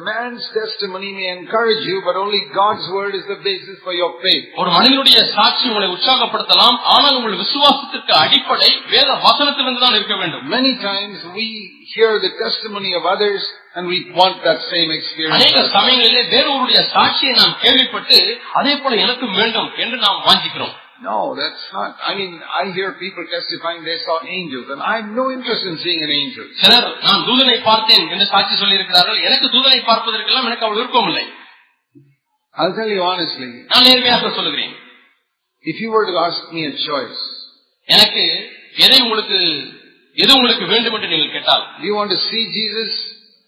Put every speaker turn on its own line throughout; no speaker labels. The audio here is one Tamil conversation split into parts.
Man's testimony may encourage you, but only God's word is the basis for your faith.
ஒரு மனிதனுடைய சாட்சி உங்களை உற்சாகப்படுத்தலாம், ஆனால் உங்கள் விசுவாசத்திற்கு அடிப்படை வேத வசனத்திலிருந்து தான் இருக்க வேண்டும்.
Many times we hear the testimony of others and we want that same experience.
அநேக சமயங்களிலே வேறொருடைய சாட்சியை நாம் கேள்விப்பட்டு அதே போல எனக்கு வேண்டும் என்று நாம் வாஞ்சிக்கிறோம்.
No, that's not. I mean, I hear people testifying they saw angels, and I have no interest in seeing an angel.
சிலர் நான் தூதனை பார்த்தேன் என்று சாட்சி சொல்லி இருக்கிறார்கள். எனக்கு தூதனை பார்ப்பதற்கெல்லாம் எனக்கு அவ்வளவு விருப்பம் இல்லை.
I'll tell you honestly.
நான் நேர்மையாக சொல்லுகிறேன்.
If you were to ask me a choice,
எனக்கு எது உங்களுக்கு வேண்டும் என்று நீங்கள் கேட்டால்,
do you want to see Jesus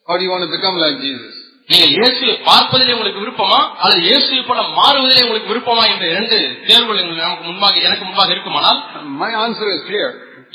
or do you want to become like Jesus?
நீங்கள் இயேசுவை பார்ப்பதிலே உங்களுக்கு விருப்பமா அல்லது இயேசுவை போல மாறுவதிலே உங்களுக்கு விருப்பமா என்ற இரண்டு தேர்வுகள் எனக்கு முன்பாக இருக்குமானால்,
my answer is clear.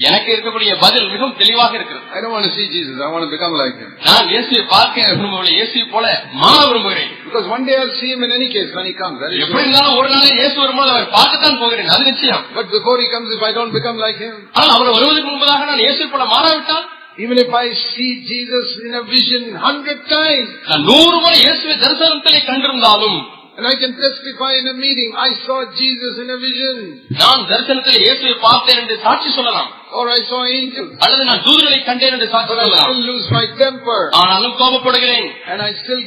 எனக்கு இருக்கக்கூடிய பதில் மிகவும் தெளிவாக இருக்கிறது.
I don't want to see Jesus, I want to become like him.
நான் இயேசுவை பார்க்க விரும்பவில்லை, இயேசுவை போல மாற விரும்புகிறேன்.
Because one day I'll see him in any case when he comes.
எப்படி இருந்தாலும் ஒரு நாள் இயேசு வரும்போது அவர் பார்க்கத்தான் போகிறேன், அது நிச்சயம்.
But before he comes, if I don't become like him,
ஆனால் அவர் வருவதற்கு முன்பதாக நான் இயேசுவை போல மாறாவிட்டால்,
even if I see Jesus in a vision 100 times,
நான் 100 முறை இயேசுவை தரிசனத்திலே கண்டிருந்தாலும்,
and I can testify in a meeting, I saw Jesus in a vision.
நான் தரிசனத்திலே இயேசுவை பார்த்தேன் என்று சாட்சி சொல்லலாம்.
Or I saw angels.
அல்லது நான் தூதர்களை கண்டேன் என்று சாட்சி சொல்லலாம்.
I still lose my temper.
ஆனாலும் கோபப்படுகிறேன்.
And I still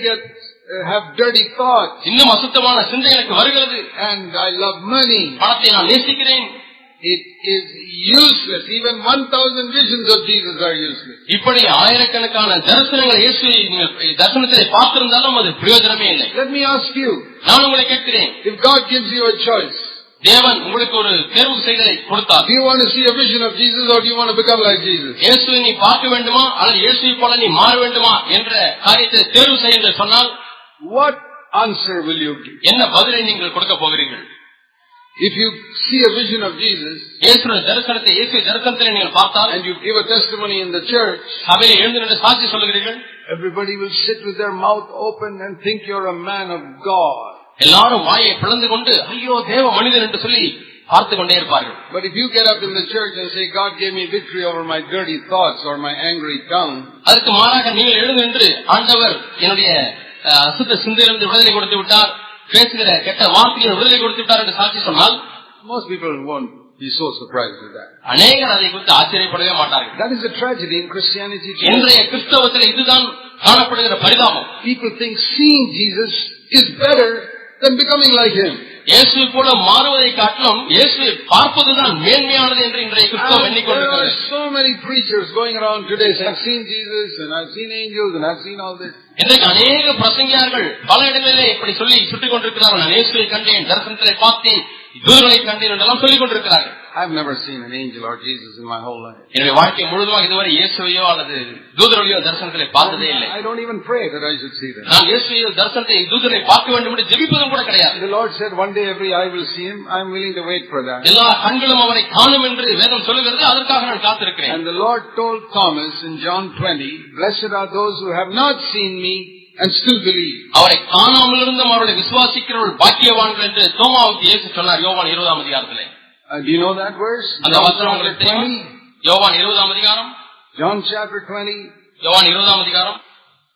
have dirty thoughts.
இன்னும் அசுத்தமான சிந்தை எனக்கு வருகிறது.
And I love money.
பணத்தை நான் நேசிக்கிறேன்.
It is useless. Even 1000 visions of Jesus are useless.
இப்படி ஆயிரக்கணக்கான தரிசனங்கள் இயேசுவை தரிசனத்தை பார்த்திருந்தாலும் அது பிரயோஜனமே இல்லை.
Let me ask you.
நான் உங்களை கேட்கிறேன்.
If God gives you a choice,
தேவன் உங்களுக்கு ஒரு தேர்வு செய்தலை கொடுத்தார்.
Do you want to see a vision of Jesus or do you want to become like Jesus?
இயேசுவை நீ பார்க்க வேண்டுமா அல்லது இயேசுவை போல நீ மாற வேண்டுமா என்ற காரியத்தை தேர்வு செய்ய என்று சொன்னால்,
what answer will you give?
என்ன பதிலை நீங்கள் கொடுக்க போகிறீர்கள்?
If you see a vision of Jesus,
இயேசுவின் தரிசனத்தை இயேசுவின் தரிசனத்தை நீங்கள் பார்த்தால்,
and you give a testimony in the church,
சபையில் எழுந்து நின்று சாட்சி சொல்கிறீர்கள்,
everybody will sit with their mouth open and think you're a man of God.
எல்லாரும் வாயை பிளந்து கொண்டு ஐயோ தேவ மனிதன் என்று சொல்லி பார்த்து கொண்டே இருப்பார்கள்.
But if you get up in the church and say, God gave me victory over my dirty thoughts or my angry tongue,
அதற்கு மாறாக நீங்கள் எழுந்து நின்று ஆண்டவர் என்னுடைய அசுத்த சிந்தையிலிருந்து விடுதலை கொடுத்து விட்டார், பேசுகிற கெட்ட வார்த்தையை விடுதலை கொடுத்து விட்டார் என்று சாட்சி சொன்னால்,
most people won't be so surprised with that.
அநேகர் அதை குறித்து ஆச்சரியப்படவே மாட்டார்கள்.
That is a tragedy in Christianity.
இன்றைய கிறிஸ்தவத்தில் இதுதான் காணப்படுகிற பரிதாபம்.
People think seeing Jesus is better than becoming like him.
இயேசுவை போல மாறுவதை காட்டிலும் இயேசுவை பார்ப்பதுதான் மேன்மையானது என்று இன்றைய கிறிஸ்தவம் எண்ணிக்கொண்டிருக்கிறது.
There are so many preachers going around today saying, I've seen Jesus and I've seen angels and I've seen all this.
இன்றைக்கு அநேக பிரசங்கியார்கள் பல இடங்களிலே இப்படி சொல்லி சுட்டிக் கொண்டிருக்கிறார்கள். நான் இயேசுவை கண்டேன், தரிசனத்திலே பார்த்தேன், தூதர்களை கண்டேன் என்றெல்லாம் சொல்லிக் கொண்டிருக்கிறார்கள்.
I've never seen an angel or Jesus in my whole life.
என்னுடைய வாழ்க்கை முழுவதுமாக இதுவரை இயேசுவையோ அல்லது தூதர்களையோ தரிசனத்திலே பார்த்ததே இல்லை.
I don't even pray that I should see them.
நான் இயேசுவையோ தரிசனத்தை தூதரை பார்க்க வேண்டும் என்று ஜெபிப்பதும் கூட கிடையாது.
The Lord said one day every eye will see him. I'm willing to wait for that.
எல்லா கண்களும் அவரை காணும் என்று வேதம் சொல்லுகிறது, அதற்காக நான் காத்திருக்கிறேன்.
And the Lord told Thomas in John 20, blessed are those who have not seen me and still believe.
அவரை காணாமல் இருந்தும் அவரை விசுவாசிக்கிறவர்கள் பாக்கியவான்கள் என்று தோமாவுக்கு இயேசு சொன்னார் யோவான் 20ஆம் அதிகாரத்திலே.
Do you know that verse?
அந்த வசனம் உங்களுக்கு தெரியும்? யோவான் 20ஆம் அதிகாரம்,
John chapter 20.
யோவான் 20ஆம் அதிகாரம்.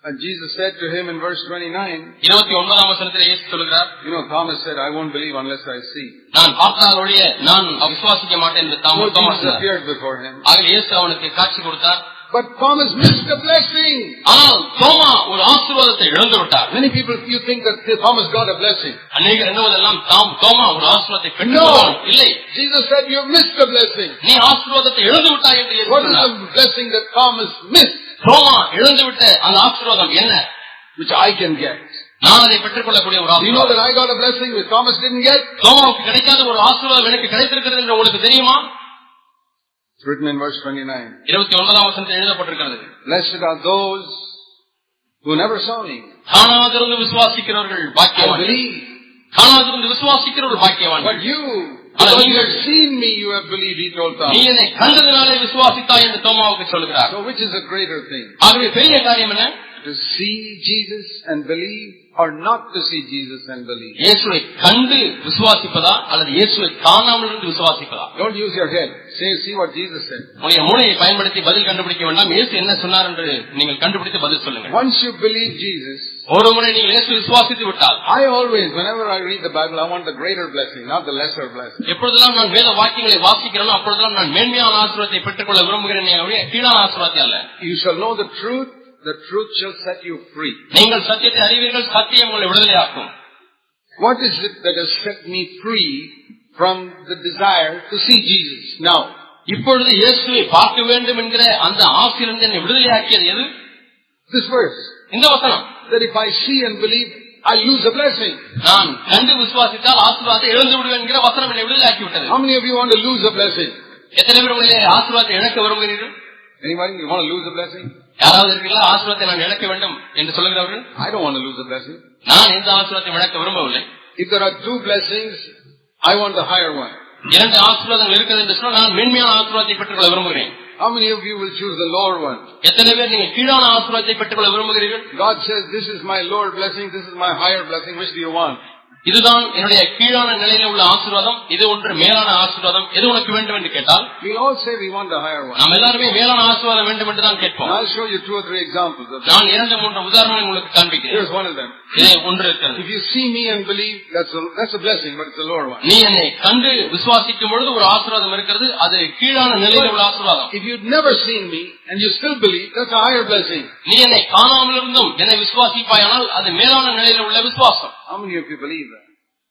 And Jesus said to him in verse 29,
29ஆம் வசனத்திலே இயேசு சொல்கிறார்,
you know, Thomas said, I won't believe unless I see.
நான் பார்த்தால் ஒழிய நான் விசுவாசிக்க மாட்டேன் என்று
Thomas appeared before him.
ஆகவே இயேசு அவனுக்கு காட்சி கொடுத்தார்.
But Thomas missed the blessing.
ஆனால் தோமா ஒரு ஆசீர்வாதத்தை இழந்து விட்டார்.
Many people, you think that Thomas got a blessing.
அநேகர் எண்ணுவதெல்லாம் தோமா ஒரு ஆசீர்வாதத்தை பெற்றுக்கொண்டான். இல்லை,
Jesus said you missed the blessing.
நீ ஆசீர்வாதத்தை இழந்து விட்டாய் என்று இயேசு
சொன்னார். What is the blessing that Thomas missed?
தோமா இழந்து விட்ட அந்த ஆசீர்வாதம் என்ன?
Which I can get.
நான் அதை பெற்றுக்கொள்ளக்கூடிய ஒரு ஆசீர்வாதம்.
You know that I got a blessing which Thomas didn't get?
தோமாவுக்கு கிடைக்காத ஒரு ஆசீர்வாதம் எனக்கு கிடைத்திருக்கிறது என்று உங்களுக்கு தெரியுமா?
It's written in verse 29.
29ஆம் வசனத்தில் எழுதப்பட்டிருக்கிறது.
Blessed are those who never saw me.
காணாதிருந்து விசுவாசிக்கிறவர்கள் பாக்கியவான்கள். காணாதிருந்து விசுவாசிக்கிறவர்கள் பாக்கியவான்கள்.
But you, because you have seen me, you have believed, he told Thomas.
நீ என்னை கண்டதினாலே விசுவாசித்தாய் என்று தோமாவுக்கு சொல்கிறார்.
So which is a greater thing?
ஆகவே பெரிய காரியம் என்ன?
To see Jesus and believe or not to see Jesus and believe?
இயேசுவை கண்டு விசுவாசிப்பதா அல்லது இயேசுவை காணாமல் இருந்து விசுவாசிப்பதா?
Don't use your head. see what Jesus said.
உங்களுடைய மூளையை பயன்படுத்தி பதில் கண்டுபிடிக்க வேண்டாம். இயேசு என்ன சொன்னார் என்று நீங்கள் கண்டுபிடித்து பதில் சொல்லுங்கள்.
Once you believe Jesus,
ஒரு முறை நீங்கள் இயேசு விசுவாசித்து விட்டால்,
I always, whenever I read the Bible, I want the greater blessing, not the lesser blessing.
எப்பொழுதெல்லாம் நான் வேத வாக்கியங்களை வாசிக்கிறேனோ அப்பொழுதெல்லாம் நான் மேன்மையான ஆசீர்வாதத்தை பெற்றுக்கொள்ள விரும்புகிறேன், கீழான ஆசீர்வாதத்தை அல்ல.
You shall know the truth shall set you free.
நீங்கள் சத்தியத்தை அறிவீர்கள், சத்தியம் உங்களை விடுதலையாக்கும்.
What is it that has set me free from the desire to see Jesus now?
இப்பொழுது இயேசுவை பார்க்க வேண்டும் என்கிற அந்த ஆசையிலிருந்து என்னை விடுதலையாக்கியது எது?
This verse.
இந்த வசனம்.
That if I see and believe, I lose a blessing.
நான் கண்டு விசுவாசித்தால் ஆசீர்வாதத்தை இழந்து விடுவேன் என்கிற வசனம் என்னை விடுதலையாக்கி விட்டது.
How many of you want to lose a blessing?
எத்தனை பேர் உங்களை ஆசீர்வாதத்தை இழக்க விரும்புகிறீர்கள்?
Anybody you want to lose a blessing?
யாராவது இருக்கீங்களா ஆசீர்வாதத்தை நான் இழக்க வேண்டும் என்று சொல்லுகிறவர்கள்?
I don't want to lose a blessing.
நான் எந்த ஆசீர்வாதத்தை இழக்க விரும்பவில்லை.
If there are two blessings, I want the higher one.
இரண்டு ஆசீர்வாதங்கள் இருக்கிறது என்று சொன்னால் நான் மேன்மையான ஆசீர்வாதத்தை பெற்றுக்கொள்ள விரும்புகிறேன்.
How many of you will choose the lower one?
எத்தனை பேர் நீங்கள் கீழான ஆசீர்வாதத்தை பெற்றுக்கொள்ள விரும்புகிறீர்கள்?
God says, this is my lower blessing, this is my higher blessing, which do you want?
இதுதான் என்னுடைய கீழான நிலையில உள்ள ஆசீர்வாதம், இது ஒன்று மேலான ஆசீர்வாதம், எது உனக்கு வேண்டும் என்று கேட்டால்
we all say we want the higher one.
நாம் எல்லாரும் மேலான ஆசீர்வாதம் வேண்டும் என்று தான் கேட்போம்.
I'll show you 2 or 3 examples of that.
நான் 2-3 உதாரணங்களை உங்களுக்கு காண்பிக்கிறேன்.
Here's one of them.
இதே ஒன்று இருக்கிறது.
If you see me and believe, that's a blessing, but it's a lower one.
நீ என்னை கண்டு விசுவாசிக்கும் பொழுது ஒரு ஆசீர்வாதம் இருக்கிறது, அது கீழான நிலையில உள்ள ஆசீர்வாதம்.
If you've never seen me and you still believe, that's a higher blessing.
நீ என்னை காணாமல் இருந்தும் என்னை விசுவாசிப்பாயானால் அது மேலான நிலையில உள்ள விசுவாசம்.
How many of you believe that?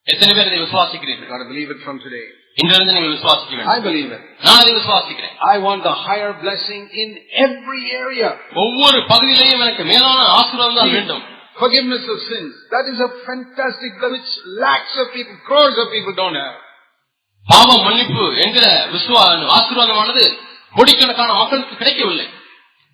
எத்தனை பேர் இதை விசுவாசிக்கிறீர்கள்?
You got to believe it from today.
இன்றிலிருந்து நீங்கள் விசுவாசிக்க வேண்டும்.
I believe it.
நான் அதை விசுவாசிக்கிறேன்.
I want the higher blessing in every area.
ஒவ்வொரு பகுதியிலேயும் எனக்கு மேலான ஆசீர்வாதம் தான் வேண்டும்.
Forgiveness of sins. That is a fantastic blessing which lakhs of people, crores of people don't have.
பாவ மன்னிப்பு என்கிற ஆசீர்வாதமானது கோடிக்கணக்கான மக்களுக்கு கிடைக்கவில்லை.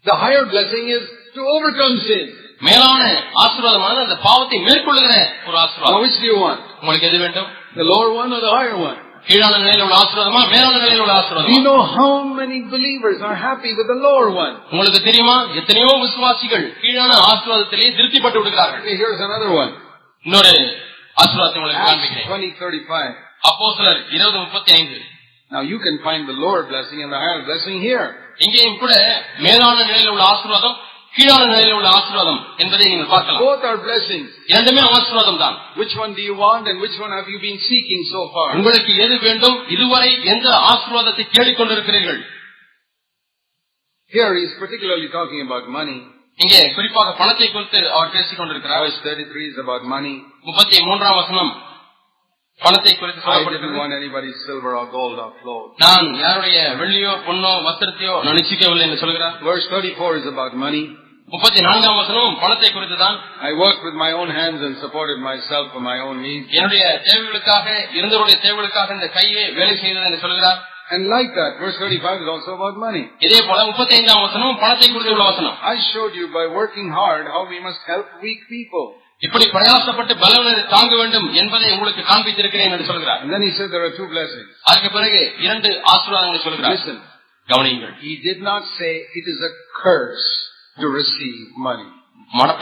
The higher blessing is to overcome sin.
மேலான ஆசீர்வாதமானது அந்த பாவத்தை மேற்கொள்ளுகிற ஒரு ஆசீர்வாதம்.
Now which do you want?
உங்களுக்கு எது வேண்டும்?
The lower one or the higher one?
கீழான நிலையில உள்ள ஆசீர்வாதமா மேலான நிலையில உள்ள ஆசீர்வாதமா?
You know how many believers are happy with the lower one?
உங்களுக்கு தெரியுமா எத்தனையோ விசுவாசிகள் கீழான ஆசீர்வாதத்திலே திருப்திப்பட்டு விடுகிறார்கள்.
Here's another one.
இன்னொரு ஆசீர்வாதத்தை உங்களுக்கு காண்பிக்கிறேன்.
20:35.
அப்போஸ்தலர் 20:35.
Now you can find the lower blessing and the higher blessing here.
இங்கேயும் கூட மேலான நிலையில உள்ள ஆசீர்வாதம், கீழான நிலையில உள்ள ஆசீர்வாதம் என்பதை நீங்கள் பார்க்கலாம்.
Both are blessings.
இரண்டுமே ஆசீர்வாதம் தான்.
Which one do you want and which one have you been seeking so far?
உங்களுக்கு எது வேண்டும்? இதுவரை எந்த ஆசீர்வாதத்தை தேடிக் கொண்டிருக்கிறீர்கள்?
Here he is particularly talking about money.
இங்கே குறிப்பாக பணத்தை குறித்து அவர் பேசிக் கொண்டிருக்கிறார்.
Verse 33 is about money.
33ஆம் வசனம் பணத்தை குறித்து சொல்லப்பட்டிருக்கிறது.
I didn't want anybody's silver or gold or clothes.
நான் யாருடைய வெள்ளியோ பொன்னோ வஸ்திரத்தையோ நான் இச்சிக்கவில்லை என்று சொல்கிறார்.
Verse 34 is about money.
34ஆம் வசனம் பணத்தை குறித்து தான்.
I worked with my own hands and supported myself for my own needs.
என்னுடைய தேவைகளுக்காக இருந்தவருடைய தேவைகளுக்காக இந்த கையை வேலை செய்தது என்று சொல்கிறார்.
And like that, verse 35 is also about money.
இதே போல 35ஆம் வசனம் பணத்தை குறித்து உள்ள வசனம்.
I showed you by working hard how we must help weak people.
இப்படி பிரயாசப்பட்டு பலவீனரை தாங்க வேண்டும் என்பதை உங்களுக்கு காண்பித்திருக்கிறேன் என்று சொல்கிறார்.
And then he said there are 2 blessings.
அதுக்கு பிறகு 2 ஆசீர்வாதங்களை சொல்கிறார்.
Listen.
கவனியுங்கள்.
He did not say it is a curse to receive money.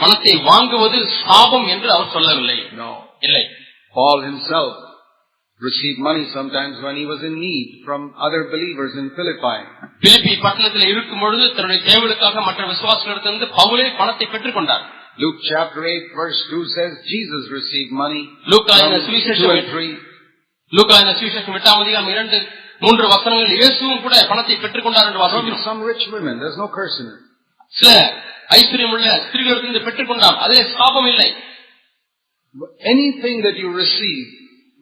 பணத்தை வாங்குவது சாபம் என்று அவர் சொல்லவில்லை.
No.
இல்லை.
Paul himself received money sometimes when he was in need from other believers in Philippi.
பிலிப்பி பட்டணத்தில் இருக்கும் பொழுது தன்னுடைய தேவைகளுக்காக மற்ற விசுவாசிகளிடத்திலிருந்து பவுலே பணத்தை பெற்றுக் கொண்டார்.
Luke chapter 8 verse 2 says Jesus received money.
லூக்கா இந்த சுவிசேஷம் 8ஆம் அதிகாரம் 2-3 வசனங்களில் இயேசுவும் கூட பணத்தை பெற்றுக் கொண்டார் என்று வாசிக்கிறோம்.
Some rich women, there's no curse in it.
சில ஐஸ்வர்யமுள்ள ஸ்திரீகளிடத்திலிருந்து பெற்றுக் கொண்டார், அதிலே சாபம் இல்லை.
Anything that you receive,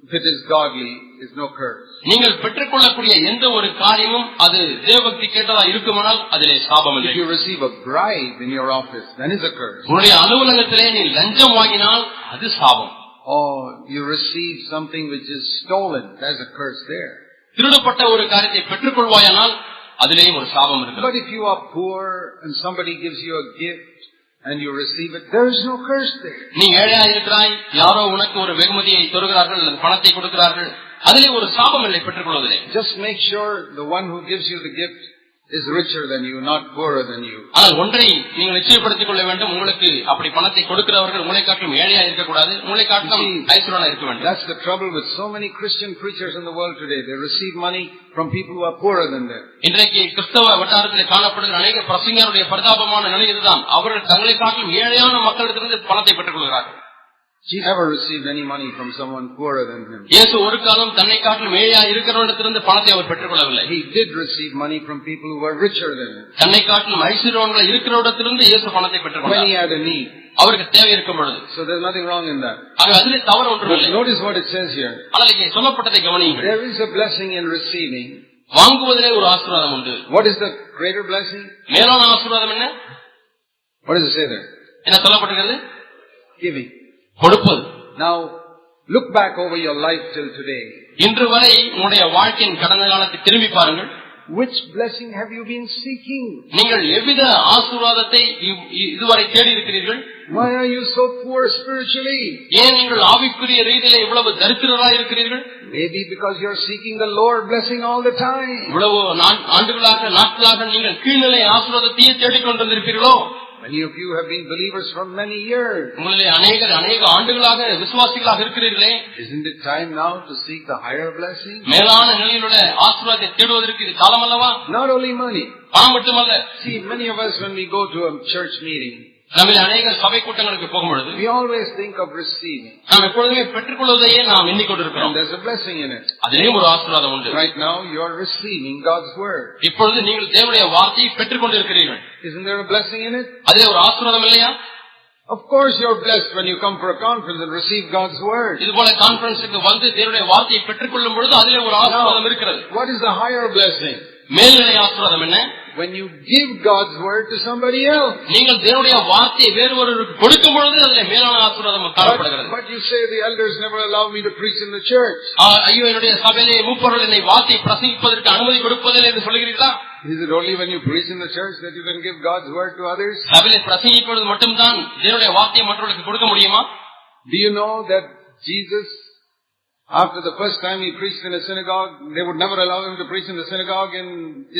if it is godly, is no curse.
நீங்கள் பெற்றுக்கொள்ளக்கூடிய எந்த ஒரு காரியமும் அது தேவபக்தி கேட்டதா இருக்குமானால் அதிலே சாபம் இல்லை.
If you receive a bribe in your office, then is a curse.
உன்னுடைய அலுவலகத்திலே நீ லஞ்சம் வாங்கினால் அது சாபம்.
Or you receive something which is stolen, there's a curse there.
திருடப்பட்ட ஒரு காரியத்தை பெற்றுக்கொள்வாயானால் அதிலேயும் ஒரு சாபம் இருக்கிறது.
But if you are poor and somebody gives you a gift and you receive it, there is no curse there.
நீ ஏழையா இருக்கிறாய், யாரோ உனக்கு ஒரு வெகுமதியை தருகிறார்கள் அல்லது பணத்தை கொடுக்கிறார்கள், அதிலே ஒரு சாபம் இல்லை பெற்றுக்கொள்வதில்லை.
Just make sure the one who gives you the gift is richer than you, not poorer than you.
ஆனால் ஒன்றை நீங்கள் நிச்சயப்படுத்திக் கொள்ள வேண்டும், உங்களுக்கு அப்படி பணத்தை கொடுக்கிறவர்கள் உங்களை காட்டிலும் ஏழையா இருக்கக்கூடாது, உங்களை காட்டிலும் ஐஸ்வர்யனா இருக்க வேண்டும்.
That's the trouble with so many Christian preachers in the world today. They receive money from people who are poorer than them.
இன்றைக்கு கிறிஸ்தவ வட்டாரத்தில் காணப்படுகிற அநேக பிரசங்கருடைய பரிதாபமான நிலை இதுதான். அவர்கள் தங்களை காட்டிலும் ஏழையான மக்களிடத்திலிருந்து பணத்தை பெற்றுக் கொள்கிறார்கள்.
He never received any money from someone poorer than him.
இயேசு ஒரு காலம் தன்னை காட்டிலும் ஏழையா இருக்கிறவரிடத்திலிருந்து பணத்தை அவர் பெற்றுக் கொள்ளவில்லை.
He did receive money from people who were richer than him.
தன்னை காட்டிலும் ஐஸ்வர்யவான்கள் இருக்கிறவரிடத்திலிருந்து இயேசு பணத்தை பெற்றுக் கொண்டார்.
When he had a need.
அவருக்கு தேவை இருக்கும் பொழுது.
So there's nothing wrong in that.
அதிலே தவறு ஒன்றும் இல்லை.
Notice what it says here.
ஆனால் இங்கே சொல்லப்பட்டதை கவனியுங்கள்.
There is a blessing in receiving.
வாங்குவதிலே ஒரு ஆசீர்வாதம் உண்டு.
What is the greater blessing?
மேலான ஆசீர்வாதம் என்ன?
What does it say there?
என்ன சொல்லப்பட்டிருக்கிறது?
Giving.
கொடுப்பது.
Now, look back over your life till today.
இன்று வரை உங்களுடைய வாழ்க்கையின் கடந்த காலத்தை திரும்பி பாருங்கள்.
Which blessing have you been seeking?
நீங்கள் எவ்வித ஆசீர்வாதத்தை இதுவரை தேடி இருக்கிறீர்கள்?
Why are you so poor spiritually?
ஏன் நீங்கள் ஆவிக்குரிய ரீதியிலே இவ்வளவு தரித்திரராய் இருக்கிறீர்கள்?
Maybe because you are seeking the lower blessing all the time.
இவ்வளவு நாட்களாக நீங்கள் கீழ்நிலை ஆசீர்வாதத்தையே தேடிக்கொண்டிருப்பீர்களோ?
Many of you have been believers for many years.
உங்களிலே அநேக ஆண்டுகளாக விசுவாசிகளாக இருக்கிறீர்களே.
Isn't it time now to seek the higher blessing?
மேலான நிலையிலுள்ள ஆசீர்வாதத்தை தேடுவதற்கு இது காலம் அல்லவா?
Not only money.
பணம் மட்டுமல்ல.
See, many of us when we go to a church meeting,
நம்மில் அநேக சபை கூட்டங்களுக்கு போகும்பொழுது
we always think of receiving.
நாம் எப்பொழுதுமே பெற்றுக்கொள்வதையே நாம் எண்ணிக்கொண்டிருக்கிறோம்.
There's a blessing in it.
அதிலேயும் ஒரு ஆசீர்வாதம் உண்டு.
Right now you are receiving God's word.
இப்பொழுது நீங்கள் தேவனுடைய வார்த்தையை பெற்றுக்கொண்டிருக்கிறீர்கள்.
Isn't there a blessing in it?
அதிலே ஒரு ஆசீர்வாதம் இல்லையா?
Of course you are blessed when you come for a conference and receive God's word.
இதுபோல கான்ஃபரன்ஸ்க்கு வந்து தேவனுடைய வார்த்தையை பெற்றுக்கொள்ளும் பொழுது அதிலே ஒரு ஆசீர்வாதம் இருக்கிறது.
What is the higher blessing?
மேல்நிலை ஆசீர்வாதம் என்ன?
When you give God's word to somebody else.
நீங்கள் தேவனுடைய வார்த்தையை வேறு ஒருவருக்கு கொடுக்கும் பொழுது அதிலே மேலான ஆசீர்வாதம் தரப்படுகிறது.
But you say the elders never allow me to preach in the church.
ஐயோ, என்னுடைய சபையிலே மூப்பர்கள் என்னை வார்த்தை பிரசங்கிப்பதற்கு அனுமதி கொடுப்பதில்லை என்று சொல்கிறீர்களா?
Is it only when you preach in the church that you can give God's word to others?
சபையிலே பிரசங்கிப்பது மட்டும்தான் தேவனுடைய வார்த்தையை மற்றவர்களுக்கு கொடுக்க முடியுமா?
Do you know that Jesus, after the first time he preached in a synagogue, they would never allow him to preach in the synagogue in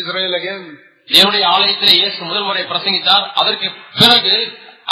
Israel again?
தேவனுடைய ஆலயத்திலே இயேசு முதல் முறை பிரசங்கித்தார். அதற்கு பிறகு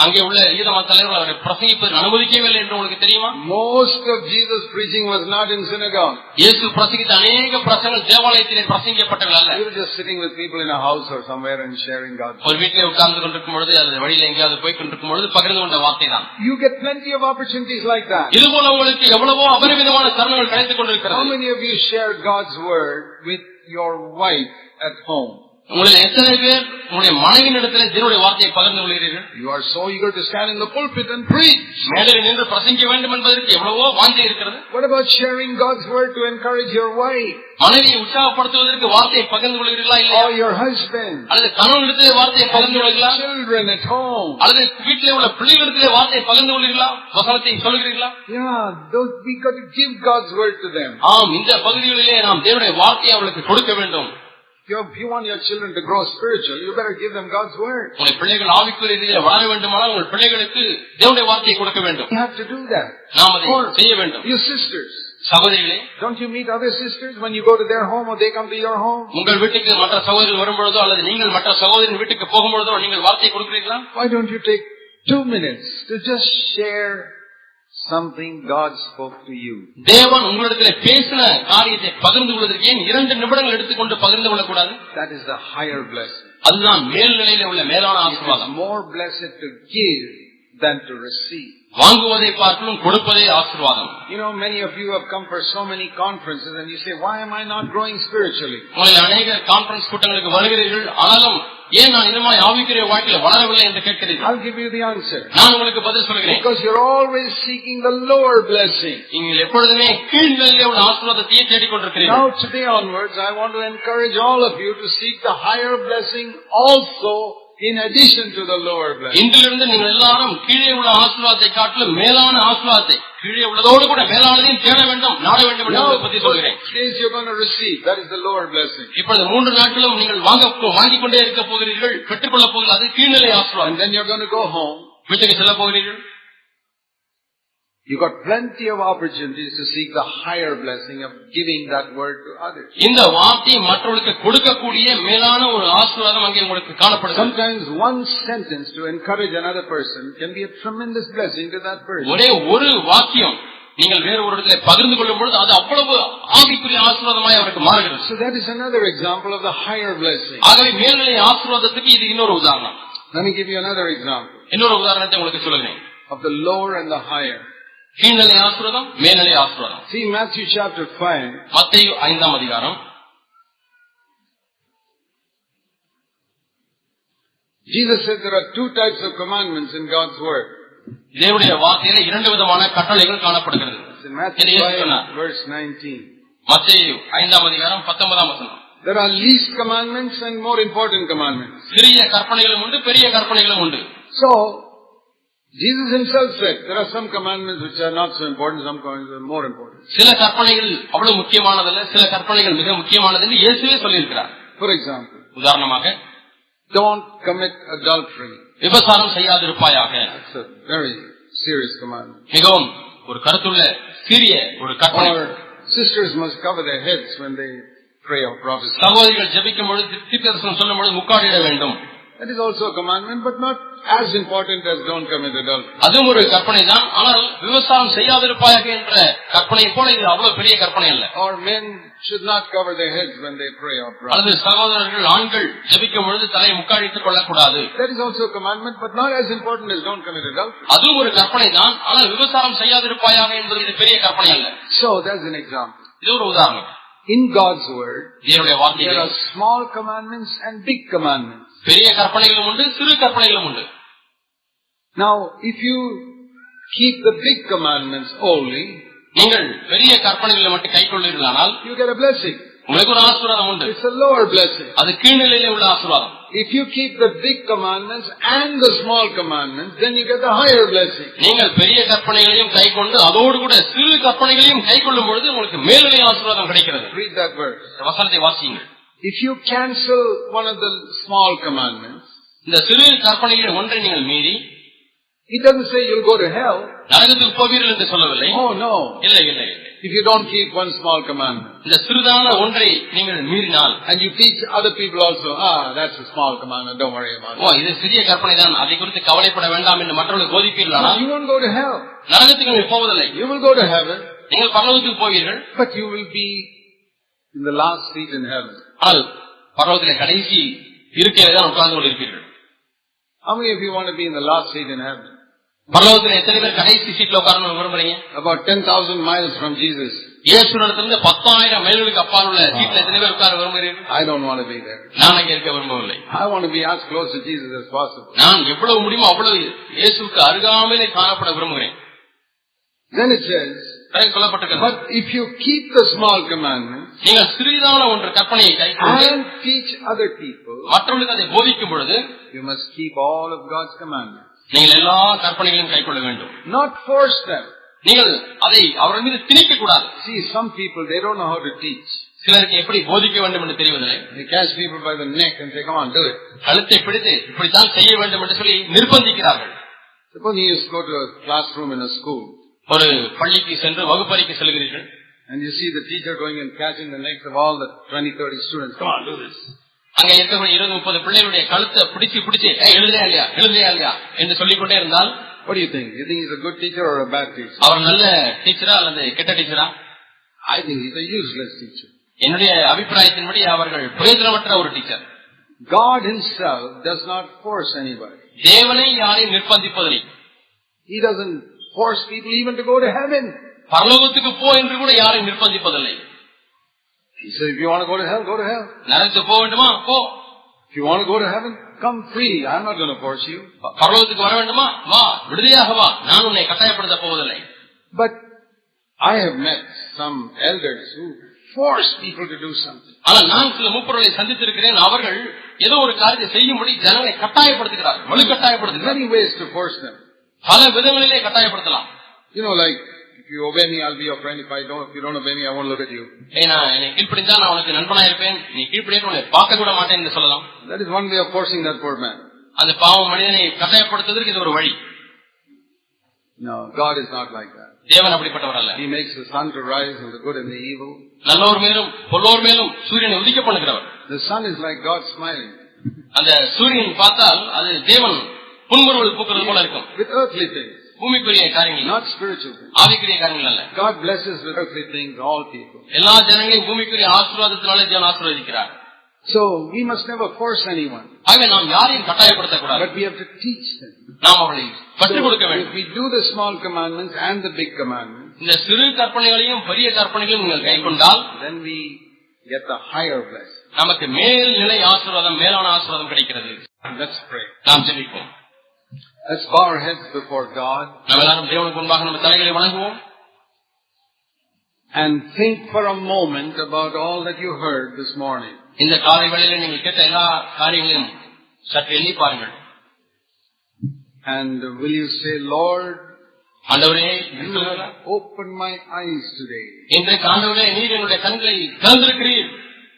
அங்கே உள்ள யூத மத தலைவர்கள் அவரை பிரசங்கிப்பதற்கு அனுமதிக்கவில்லை என்று உங்களுக்கு தெரியுமா?
Most of Jesus' preaching was not in synagogue.
இயேசு பிரசங்கித்த அநேக பிரசங்கங்கள் தேவாலயத்திலே பிரசங்கிக்கப்பட்டவை அல்ல.
He was just sitting with people in a house or somewhere and sharing God's word.
ஒரு வீட்டிலே உட்கார்ந்து கொண்டிருக்கும் பொழுது அல்லது வழியில எங்கேயாவது போய் கொண்டிருக்கும் பொழுது பகிர்ந்து கொண்ட வார்த்தை தான்.
You get plenty of opportunities like that.
இதுபோல உங்களுக்கு எவ்வளவோ அபரிமிதமான தருணங்கள் கிடைத்துக் கொண்டிருக்கிறது.
How many of you share God's word with your wife at home?
உங்களில் எத்தனை பேர் உங்களுடைய மனைவியின் இடத்திலே தேவனுடைய வார்த்தையை பகிர்ந்து கொள்கிறீர்கள்?
You are so eager to stand in the pulpit and preach.
மேடையில் நின்று பிரசங்கிக்க வேண்டும் என்பதற்கு எவ்வளவோ வாஞ்சை இருக்கிறது.
What about sharing God's word to encourage your wife?
மனைவியை உற்சாகப்படுத்துவதற்கு வார்த்தையை பகிர்ந்து கொள்கிறீர்களா இல்லையா?
Or your husband?
அல்லது கணவனிடத்திலே வார்த்தையை பகிர்ந்து கொள்கிறீர்களா?
Children at home?
அல்லது வீட்டிலே உள்ள பிள்ளைகளிடத்திலே வார்த்தையை பகிர்ந்து கொள்கிறீர்களா? வசனத்தை சொல்கிறீர்களா?
We got to give God's word to them.
ஆம், இந்த பகுதிகளிலே நாம் தேவனுடைய வார்த்தையை அவர்களுக்கு கொடுக்க வேண்டும்.
If you want your children to grow spiritual, you better give them God's word.
உங்கள் பிள்ளைகள் ஆவிக்குரிய ரீதியில் வளர வேண்டுமானால் உங்கள் பிள்ளைகளுக்கு தேவனுடைய வார்த்தையை கொடுக்க வேண்டும்.
You have to do that.
நாம் அதை செய்ய வேண்டும்.
You sisters,
சகோதரிகளே,
don't you meet other sisters when you go to their home or they come to your home?
உங்கள் வீட்டுக்கு மற்ற சகோதரர்கள் வரும்பொழுதோ அல்லது நீங்கள் மற்ற சகோதரின் வீட்டுக்கு போகும்பொழுதோ நீங்கள் வார்த்தையை கொடுக்கிறீர்களா?
Why don't you take 2 minutes to just share something God spoke to you?
தேவன் உங்களிடத்தில் பேசின காரியத்தை பகிர்ந்து கொள்வதற்கு ஏன் 2 நிமிடங்கள் எடுத்துக்கொண்டு பகிர்ந்து கொள்ளக்கூடாது?
That is the higher blessing.
அதுதான் மேல்நிலையில உள்ள மேலான ஆசீர்வாதம்.
More blessed to give than to receive.
வாங்குவதை பார்க்கலும் கொடுப்பதே ஆசீர்வாதம்.
You know, many of you have come for so many conferences and you say, why am I not growing spiritually?
உங்களில் அநேக கான்ஃபரன்ஸ் கூட்டங்களுக்கு வருகிறீர்கள், ஆனாலும் ஏன் நான் இன்னும் ஆவிக்குரிய வாழ்க்கையில் வளரவில்லை என்று கேட்கிறீர்கள்.
I'll give you the answer.
நான் உங்களுக்கு பதில் சொல்கிறேன்.
Because you're always seeking the lower blessing.
நீங்கள் எப்பொழுதுமே கீழ்நிலையிலே உள்ள ஆசீர்வாதத்தையே தேடிக்கொண்டிருக்கிறீர்கள்.
Now today onwards, I want to encourage all of you to seek the higher blessing also in addition to the lower blessing.
இன்றிலிருந்து நீங்கள் எல்லாரும் கீழே உள்ள ஆசீர்வாதத்தை காட்டிலும் மேலான ஆசீர்வாதத்தை, கீழே உள்ளதோடு கூட மேலானதையும் தேட வேண்டும், நாட வேண்டும் என்று பற்றி சொல்கிறேன்.
Days you're going to receive, that is the lower blessing.
இப்பொழுது 3 நாட்களும் நீங்கள் வாங்கிக் கொண்டே இருக்க போகிறீர்கள், பெற்றுக்கொள்ள போகிறீர்கள், அது கீழ்நிலை ஆசீர்வாதம்.
And then you're going to go home.
வீட்டுக்கு செல்ல போகிறீர்கள்.
You got plenty of opportunities to seek the higher blessing of giving that word to others.
இந்த வார்த்தையை மற்றவர்களுக்கு கொடுக்கக்கூடிய மேலான ஒரு ஆசீர்வாதம் அங்கே உங்களுக்கு காணப்படுகிறது.
Sometimes one sentence to encourage another person can be a tremendous blessing to that person.
ஒரே ஒரு வாக்கியம் நீங்கள் வேறு ஒரு இடத்திலே பகிர்ந்து கொள்ளும் பொழுது அது அவ்வளவு ஆவிக்குரிய ஆசீர்வாதமாய் அவருக்கு மாறுகிறது.
So that is another example of the higher blessing.
ஆகவே மேல்நிலை ஆசீர்வாதத்துக்கு இது இன்னொரு உதாரணம்.
Let me give you another example.
இன்னொரு உதாரணத்தை உங்களுக்கு சொல்லுகிறேன்.
Of the lower and the higher.
கீழ்நிலை ஆசீர்வாதம், மேல்நிலை ஆசீர்வாதம்.
See Matthew chapter 5.
மத்தேயு 5ஆம் அதிகாரம்.
Jesus said there are two types of commandments in God's word.
தேவனுடைய வார்த்தையில இரண்டு விதமான கட்டளைகள் காணப்படுகிறது.
In Matthew 5 verse 19.
மத்தேயு 5ஆம் அதிகாரம் 19ஆம் வசனம்.
There are least commandments and more important commandments.
சிறிய கற்பனைகளும் உண்டு, பெரிய கற்பனைகளும் உண்டு.
So Jesus himself said there are some commandments which are not so important, some commandments are more important.
சில கற்பனைகள் அவ்வளவு முக்கியமானதல்ல, சில கற்பனைகள் மிக முக்கியமானது என்று இயேசுவே சொல்லியிருக்கிறார்.
For example,
உதாரணமாக,
don't commit adultery.
விபசாரம் செய்யாதிருப்பாயாக.
That's a very serious commandment.
மிகவும் ஒரு கருத்துள்ள சிறிய ஒரு கற்பனை.
Sisters must cover their heads when they pray or prophesy.
சகோதரிகள் ஜெபிக்கும் பொழுது, தீர்க்கதரிசனம் சொல்லும் பொழுது முக்காடிட வேண்டும்.
That is also a commandment, but not as important as don't commit adultery.
அதுவும் ஒரு கற்பனை தான், ஆனால் விபசாரம் செய்யாதிருப்பாயாக என்ற கற்பனை போல இது அவ்வளவு பெரிய கற்பனை அல்ல.
Or men should not cover their heads when they pray or prophesy.
அல்லது சகோதரர்கள் ஆண்கள் ஜெபிக்கும் பொழுது தலையை முக்காடிட்டுக் கொள்ளக்கூடாது.
That is also a commandment, but not as important as don't commit adultery.
அதுவும் ஒரு கற்பனை தான், ஆனால் விபசாரம் செய்யாதிருப்பாயாக என்பது இது பெரிய கற்பனை அல்ல.
So that's an example.
இது ஒரு உதாரணம்.
In God's word,
தேவனுடைய
there
வார்த்தையில்
are small commandments and big commandments.
பெரிய கற்பனைகளும் உண்டு, சிறு கற்பனைகளும் உண்டு.
Now, if you keep the big commandments only,
நீங்கள் பெரிய கற்பனைகளை மட்டும் கைக்கொள்வீர்களானால்
you get a blessing.
உங்களுக்கு ஒரு ஆசீர்வாதம் உண்டு.
It's a lower blessing.
அது கீழ்நிலையிலே உள்ள ஆசீர்வாதம்.
If you keep the big commandments and the small commandments, then you get the higher blessing.
நீங்கள் பெரிய கற்பனைகளையும் கைக்கொண்டு அதோடு கூட சிறு கற்பனைகளையும் கைக்கொள்ளும் பொழுது உங்களுக்கு மேல்நிலை ஆசீர்வாதம் கிடைக்கிறது.
Read that verse.
வசனத்தை வாசியுங்கள்.
If you cancel one of the small commandments,
இந்த சிறு கற்பனைகளில் ஒன்றை நீங்கள் மீறி,
it doesn't say you'll go to hell.
நரகத்துக்கு போவீர்கள் என்று சொல்லவில்லை.
Oh no.
இல்லை இல்லை.
If you don't keep one small commandment,
இந்த சிறுதான ஒன்றை நீங்கள் மீறினால்,
and you teach other people also, that's a small commandment, don't worry about it.
இது சிறிய கற்பனை தான், அதை குறித்து கவலைப்பட வேண்டாம் என்று மற்றவர்களுக்கு போதிப்பீர்களானால்,
you won't go to hell.
நரகத்துக்கு நீங்கள் போவதில்லை.
You will go to heaven.
நீங்கள் பரலோகத்துக்கு போவீர்கள்.
But you will be in the last seat in heaven.
ஆனால் பரலோகத்திலே கடைசி இருக்கையிலே தான் உட்கார்ந்து கொண்டிருப்பீர்கள்.
How many of you want to be in the last seat in heaven?
பரலோகத்தில் எத்தனை பேர் கடைசி சீட்ல உட்காரணும் விரும்புறீங்க?
About 10,000 miles from Jesus.
இயேசுவிடத்திலிருந்து 10,000 மைல்களுக்கு அப்பால் உள்ள சீட்ல எத்தனை பேர் உட்கார விரும்புகிறீர்கள்?
I don't want to be there.
நான் அங்கே இருக்க விரும்பவில்லை.
I want to be as close to Jesus as possible.
நான் எவ்வளவு முடியுமோ அவ்வளவு இயேசுவுக்கு அருகாமையிலே காணப்பட விரும்புகிறேன்.
Then it says, but if you keep the small commandments
நீங்கள் சிறிதான ஒன்று கற்பனையை கைக்கொண்டு
and teach other people,
மற்றவர்களுக்கு அதை போதிக்கும் பொழுது,
you must keep all of God's commandments.
நீங்கள் எல்லா கற்பனைகளையும் கைக்கொள்ள வேண்டும்.
Not force them.
நீங்கள் அதை அவர்கள் மீது திணிக்க கூடாது.
See, some people, they don't know how to teach.
சிலருக்கு எப்படி போதிக்க வேண்டும் என்று தெரிவதில்லை.
They catch people by the neck and say, come on, do it.
கழுத்தை பிடித்து இப்படித்தான் செய்ய வேண்டும் என்று சொல்லி நிர்பந்திக்கிறார்கள்.
Suppose you used to go to a classroom in a school.
ஒரு பள்ளிக்கு சென்று வகுப்பறைக்கு செல்கிறீர்கள்.
And you see the teacher going and catching the necks of all the 20-30 students. Come on, do this.
அங்க இருக்கக்கூடிய 20-30 பிள்ளைகளுடைய கழுத்தை பிடிச்சு எழுதுறியா இல்லையா என்று சொல்லிக்கொண்டே இருந்தால்,
what do you think? You think he's a good teacher or a bad teacher?
அவர் நல்ல டீச்சரா அல்லது கெட்ட டீச்சரா?
I think he's a useless teacher.
என்னுடைய அபிப்பிராயத்தின்படி அவர்கள் பிரயோஜனமற்ற ஒரு teacher.
God himself does not force anybody.
தேவனை யாரையும் நிர்பந்திப்பதில்லை.
He doesn't force people even to go to heaven.
பரலோகத்துக்கு போ என்று கூட யாரையும் நிர்பந்திப்பதில்லை.
He said, if you want to go to hell, go to hell.
நரகத்துக்கு போக வேண்டுமா போ.
If you want to go to heaven, come free. I'm not going to force you.
பரலோகத்துக்கு வர வேண்டுமா வா, விடுதலையாக வா, நான் உன்னை கட்டாயப்படுத்த போவதில்லை.
But I have met some elders who force people to do something.
ஆனால் நான் சில மூப்பர்களை சந்தித்திருக்கிறேன். அவர்கள் ஏதோ ஒரு காரியத்தை செய்யும்படி ஜனங்களை கட்டாயப்படுத்துகிறார்கள், வலுக்கட்டாயப்படுத்துகிறார்கள்.
Many ways to force them.
பல விதங்களிலே கட்டாயப்படுத்தலாம்.
You know, like, if you obey me, I'll be your friend. If you don't obey me, I won't look at you.
என்னை கீழ்ப்படிந்தா நான் உனக்கு நண்பனா இருப்பேன், நீ கீழ்ப்படியா உன்னை பார்க்க கூட மாட்டேன் என்று சொல்லலாம்.
That is one way of forcing that poor man.
அந்த பாவம் மனிதனை கட்டாயப்படுத்துவதற்கு இது ஒரு வழி.
No, God is not like that.
தேவன் அப்படிப்பட்டவர் அல்ல.
He makes the sun to rise on the good and the evil.
நல்லோர் மேலும் பொல்லோர் மேலும் சூரியனை உதிக்க பண்ணுகிறவர்.
The sun is like God smiling.
அந்த சூரியன் பார்த்தால் அது தேவன் புன்முறுவல் பூக்கிறது போல இருக்கும்.
With earthly things.
பூமிக்குரிய காரியங்கள்,
not spiritual things.
ஆவிக்குரிய காரியங்கள் அல்ல.
God blesses with earthly things all people.
எல்லா ஜனங்களையும் பூமிக்குரிய ஆசீர்வாதத்தினாலே தேவன் ஆசீர்வதிக்கிறார்.
So we must never force anyone.
ஆகவே நாம் யாரையும் கட்டாயப்படுத்த கூடாது.
But we have to teach them.
நாம் அவர்களை கற்றுக் கொடுக்க வேண்டும்.
If we do the small commandments and the big commandments,
இந்த சிறு கற்பனைகளையும் பெரிய கற்பனைகளையும் நீங்கள் கைக்கொண்டால்,
then we get the higher blessing.
நமக்கு மேல் நிலை ஆசீர்வாதம், மேலான ஆசீர்வாதம் கிடைக்கிறது.
Let's pray.
நாம் ஜெபிப்போம்.
Let's bow our heads before God.
நாம் எல்லாரும் தேவனுக்கு முன்பாக நம்ம தலைகளை வணங்குவோம்.
And think for a moment about all that you heard this morning.
இந்த காலை வேளையிலே நீங்கள் கேட்ட எல்லா காரியங்களையும் சற்று எண்ணி பாருங்கள்.
And will you say, Lord,
ஆண்டவரே,
you open my eyes today.
இன்றைக்கு ஆண்டவரே, நீர் என்னுடைய கண்களை திறந்திருக்கிறீர்.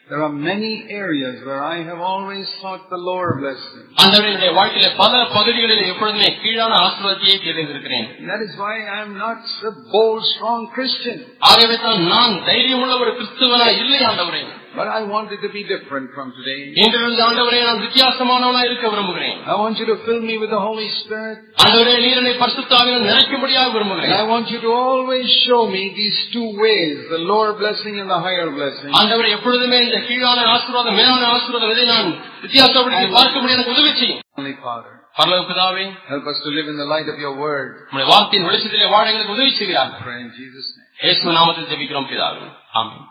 There are many areas where I have always sought the lower blessing.
ஆண்டவரே, என்னுடைய வாழ்க்கையிலே பல பகுதிகளில் எப்பொழுதுமே கீழான ஆசீர்வாதத்தையே தேடியிருக்கிறேன்.
That is why I am not a bold, strong Christian.
ஆகவே தான் நான் தைரியமுள்ள ஒரு கிறிஸ்தவனாய் இல்லை ஆண்டவரே.
But I want it to be different from today.
இன்றிலிருந்து ஆண்டவரே, நான் வித்தியாசமானவனாய் இருக்க விரும்புகிறேன்.
I want you to fill me with the Holy Spirit.
ஆண்டவரே, நீர் என்னை பரிசுத்த ஆவியினால் நிறைக்கும்படியாக விரும்புகிறேன்.
I want you to always show me these two ways, the lower blessing and the higher blessing.
ஆண்டவரே, எப்பொழுதுமே இந்த கீழான ஆசீர்வாதம், மேலான ஆசீர்வாதம் இதை நான் வித்தியாசப்படுத்தி பார்க்கும்படி எனக்கு உதவி செய்யும்.
Holy Father,
பரலோக பிதாவே,
help us to live in the light of your word.
உம்முடைய வார்த்தையின் வெளிச்சத்திலே வாழ எங்களுக்கு உதவி செய்கிறார்.
Pray in Jesus' name.
இயேசு நாமத்தில் ஜெபிக்கிறோம் பிதாவே. ஆமென்.